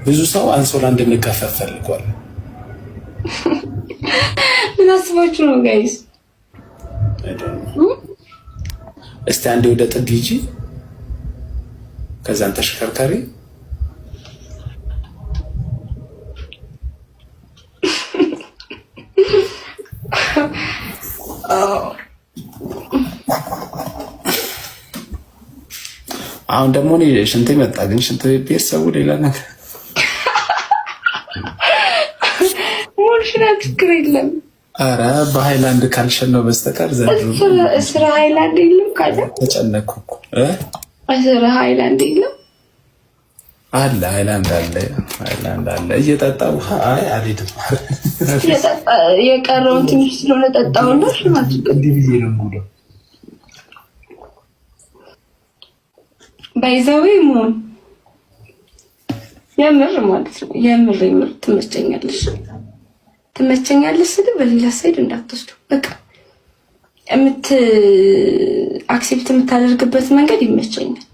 ብዙ ሰው አንሶላ እንድንከፈፍ ፈልጓል። ምን አስባችሁ ነው ጋይስ? እስቲ አንዴ ወደ ጥግ ሂጂ፣ ከዛን ተሽከርካሪ አሁን ደግሞ ሽንት መጣ። ግን ሽንት ቤት ሰው ሌላ ነገር ሙልሽና ችግር የለም። አረ በሃይላንድ ካልሸነው በስተቀር ዘንድሮ እስራ ሃይላንድ የለም ካለ ተጨነኩ እኮ እስራ ሃይላንድ የለም አለ። ሃይላንድ አለ እየጠጣው አይ አልሄድም። የቀረውን ትንሽ ስለሆነ ጠጣውና ሽማት እንዲህ ብዬ ነው ሙሉ ባይዘዌ ሞን የምር ማለት ነው። የምር ትመቸኛለሽ ስል በሌላ ሳይድ እንዳትወስዱ። በቃ አክሴፕት የምታደርግበት መንገድ ይመቸኛል።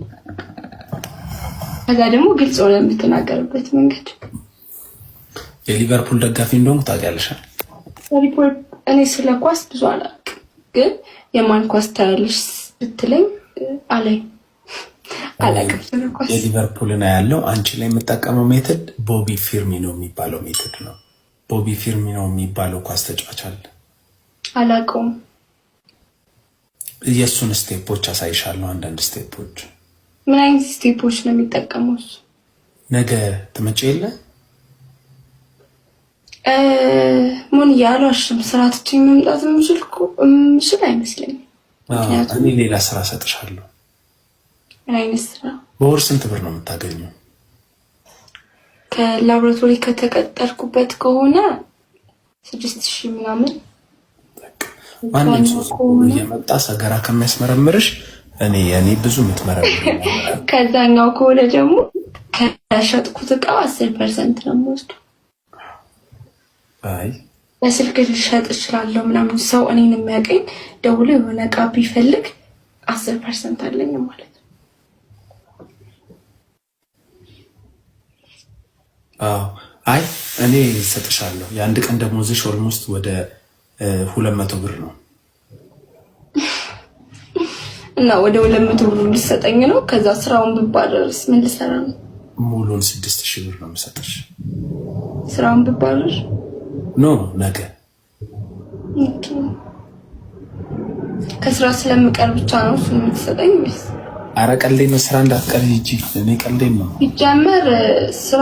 ከዛ ደግሞ ግልጽ ሆነ የምትናገርበት መንገድ። የሊቨርፑል ደጋፊ እንደሆንኩ ታውቂያለሽ? ሊቨርፑል እኔ ስለ ኳስ ብዙ አላውቅም፣ ግን የማን ኳስ ታያለሽ ብትለኝ አላይም። የሊቨርፑልና ያለው አንቺ ላይ የምጠቀመው ሜትድ ቦቢ ፊርሚኖ የሚባለው ሜትድ ነው። ቦቢ ፊርሚኖ የሚባለው ኳስ ተጫዋች አለ። አላውቀውም። የእሱን ስቴፖች አሳይሻለሁ። አንዳንድ ስቴፖች። ምን አይነት ስቴፖች ነው የሚጠቀመው እሱ? ነገ ትመጪ የለ ምን ያሏሽም ስራ ትቼ መምጣት የምችል አይመስለኝም። እኔ ሌላ ስራ ሰጥሻለሁ። ምን አይነት ስራ? በወር ስንት ብር ነው የምታገኘው? ከላቦራቶሪ ከተቀጠርኩበት ከሆነ 6000 ምናምን። ማንም ሰው እየመጣ ሰገራ ከሚያስመረምርሽ እኔ ብዙ የምትመረምር ከዛኛው ከሆነ ደግሞ ከሸጥኩት እቃ 10% ነው የምወስደው። አይ በስልክ ልሸጥ እችላለሁ ምናምን። ሰው እኔን የሚያውቀኝ ደውሎ የሆነ እቃ ቢፈልግ 10% አለኝ ማለት ነው። አይ እኔ ሰጥሻለሁ። የአንድ ቀን ደሞዝሽ ኦልሞስት ወደ 200 ብር ነው እና ወደ 200 ብር ልሰጠኝ ነው። ከዛ ስራውን ብባረርስ ምን ልሰራ ነው? ሙሉን 6000 ብር ነው የምሰጥሽ። ስራውን ብባረር ኖ ነገ ከስራ ስለምቀር ብቻ ነው እሱ የምትሰጠኝ ወይስ? አረ ቀልዴን ነው። ስራ እንዳትቀር ሂጂ። እኔ ቀልዴን ነው። ይጀመር ስራ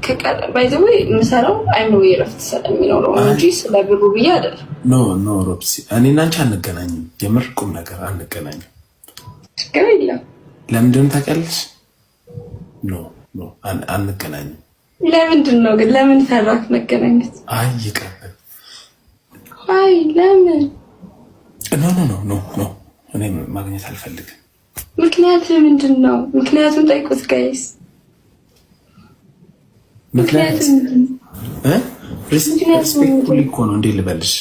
ከቀረ ባይዘው የምሰራው አይምሮ የረፍት ሰጠኝ የሚኖረው እንጂ ስለ ብሩ ብዬ አይደለም። ኖ ሮብሲ፣ እኔና አንቺ አንገናኝም። የምር ቁም ነገር አንገናኝም። ችግር የለም። ለምንድን ነው ታውቂያለሽ? ኖ አንገናኝም። ለምንድን ነው ግን? ለምን ፈራክ መገናኘት? አይ ይቀርብ። አይ ለምን? ኖ እኔ ማግኘት አልፈልግም። ምክንያት ምንድን ነው? ምክንያቱም ጠይቁት ጋይስ። ምክንያት ሪስፔክትፉሊ እኮ ነው። እንዴት ልበልሽ?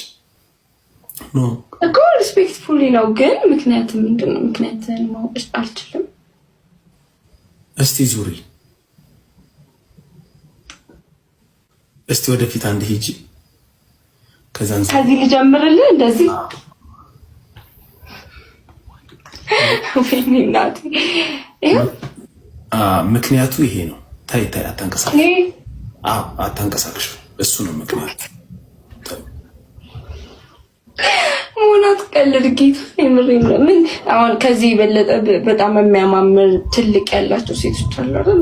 ኖ እኮ ሪስፔክትፉሊ ነው፣ ግን ምክንያት ምንድን ነው? ምክንያትን ማወቅ አልችልም። እስቲ ዙሪ፣ እስቲ ወደፊት አንድ ሂጂ። ከዚህ ልጀምርልህ እንደዚህ ምክንያቱ ይሄ ነው። ታይ አታንቀሳቅሽ። አታንቀሳቅሽ። እሱ ነው ምክንያት። ሞናት ቀልድ ጌታ የምሬን ነው። ምን አሁን ከዚህ የበለጠ በጣም የሚያማምር ትልቅ ያላቸው ሴቶች አሉ አይደል?